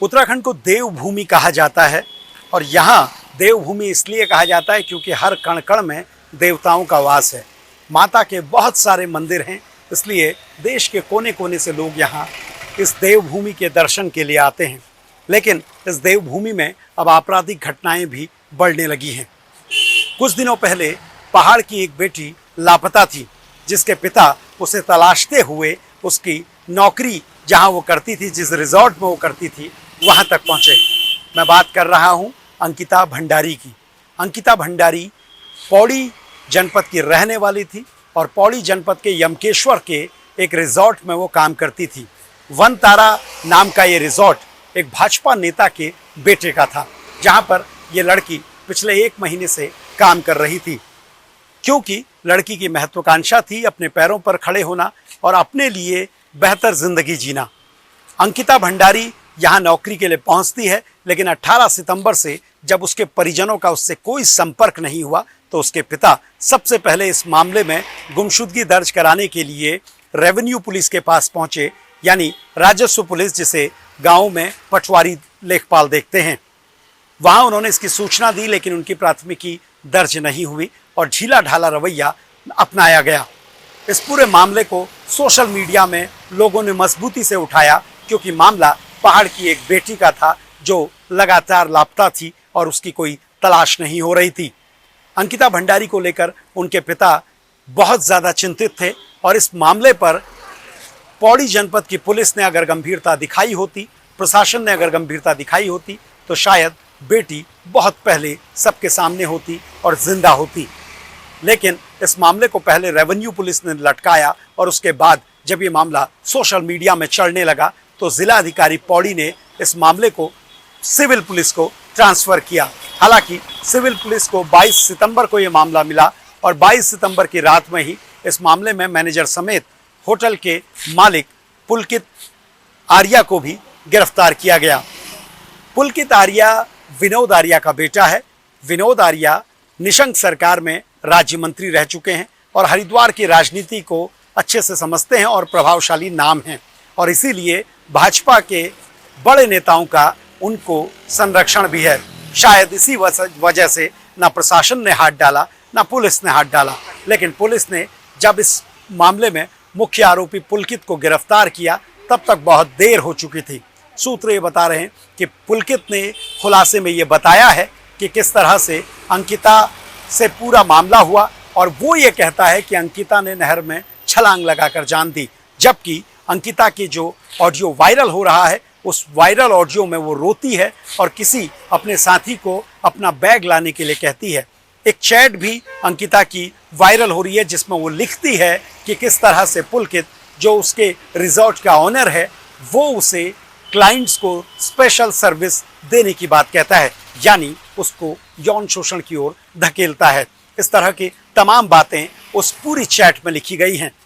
उत्तराखंड को देवभूमि कहा जाता है और यहाँ देवभूमि इसलिए कहा जाता है क्योंकि हर कण कण में देवताओं का वास है। माता के बहुत सारे मंदिर हैं, इसलिए देश के कोने कोने से लोग यहाँ इस देवभूमि के दर्शन के लिए आते हैं। लेकिन इस देवभूमि में अब आपराधिक घटनाएं भी बढ़ने लगी हैं। कुछ दिनों पहले पहाड़ की एक बेटी लापता थी, जिसके पिता उसे तलाशते हुए उसकी नौकरी जहां वो करती थी, जिस रिजॉर्ट में वो करती थी, वहां तक पहुंचे। मैं बात कर रहा हूं अंकिता भंडारी की। अंकिता भंडारी पौड़ी जनपद की रहने वाली थी और पौड़ी जनपद के यमकेश्वर के एक रिजॉर्ट में वो काम करती थी। वन तारा नाम का ये रिजॉर्ट एक भाजपा नेता के बेटे का था, जहां पर ये लड़की पिछले 1 महीने से काम कर रही थी। क्योंकि लड़की की महत्वाकांक्षा थी अपने पैरों पर खड़े होना और अपने लिए बेहतर जिंदगी जीना। अंकिता भंडारी यहाँ नौकरी के लिए पहुँचती है, लेकिन 18 सितंबर से जब उसके परिजनों का उससे कोई संपर्क नहीं हुआ तो उसके पिता सबसे पहले इस मामले में गुमशुदगी दर्ज कराने के लिए रेवेन्यू पुलिस के पास पहुँचे, यानी राजस्व पुलिस, जिसे गाँव में पटवारी लेखपाल देखते हैं। वहाँ उन्होंने इसकी सूचना दी, लेकिन उनकी प्राथमिकी दर्ज नहीं हुई और ढीला ढाला रवैया अपनाया गया। इस पूरे मामले को सोशल मीडिया में लोगों ने मजबूती से उठाया, क्योंकि मामला पहाड़ की एक बेटी का था जो लगातार लापता थी और उसकी कोई तलाश नहीं हो रही थी। अंकिता भंडारी को लेकर उनके पिता बहुत ज़्यादा चिंतित थे और इस मामले पर पौड़ी जनपद की पुलिस ने अगर गंभीरता दिखाई होती, प्रशासन ने अगर गंभीरता दिखाई होती, तो शायद बेटी बहुत पहले सबके सामने होती और जिंदा होती। लेकिन इस मामले को पहले रेवेन्यू पुलिस ने लटकाया और उसके बाद जब ये मामला सोशल मीडिया में चढ़ने लगा तो जिला अधिकारी पौड़ी ने इस मामले को सिविल पुलिस को ट्रांसफ़र किया। हालांकि सिविल पुलिस को 22 सितंबर को ये मामला मिला और 22 सितंबर की रात में ही इस मामले में मैनेजर समेत होटल के मालिक पुलकित आर्या को भी गिरफ्तार किया गया। पुलकित आर्या विनोद आर्या का बेटा है। विनोद आर्या निशंक सरकार में राज्य मंत्री रह चुके हैं और हरिद्वार की राजनीति को अच्छे से समझते हैं और प्रभावशाली नाम हैं, और इसीलिए भाजपा के बड़े नेताओं का उनको संरक्षण भी है। शायद इसी वजह से ना प्रशासन ने हाथ डाला ना पुलिस ने हाथ डाला, लेकिन पुलिस ने जब इस मामले में मुख्य आरोपी पुलकित को गिरफ्तार किया तब तक बहुत देर हो चुकी थी। सूत्र ये बता रहे हैं कि पुलकित ने खुलासे में ये बताया है कि किस तरह से अंकिता से पूरा मामला हुआ, और वो ये कहता है कि अंकिता ने नहर में छलांग लगाकर जान दी, जबकि अंकिता की जो ऑडियो वायरल हो रहा है उस वायरल ऑडियो में वो रोती है और किसी अपने साथी को अपना बैग लाने के लिए कहती है। एक चैट भी अंकिता की वायरल हो रही है जिसमें वो लिखती है कि किस तरह से पुलकित, जो उसके रिजॉर्ट का ऑनर है, वो उसे क्लाइंट्स को स्पेशल सर्विस देने की बात कहता है, यानी उसको यौन शोषण की ओर धकेलता है। इस तरह की तमाम बातें उस पूरी चैट में लिखी गई हैं।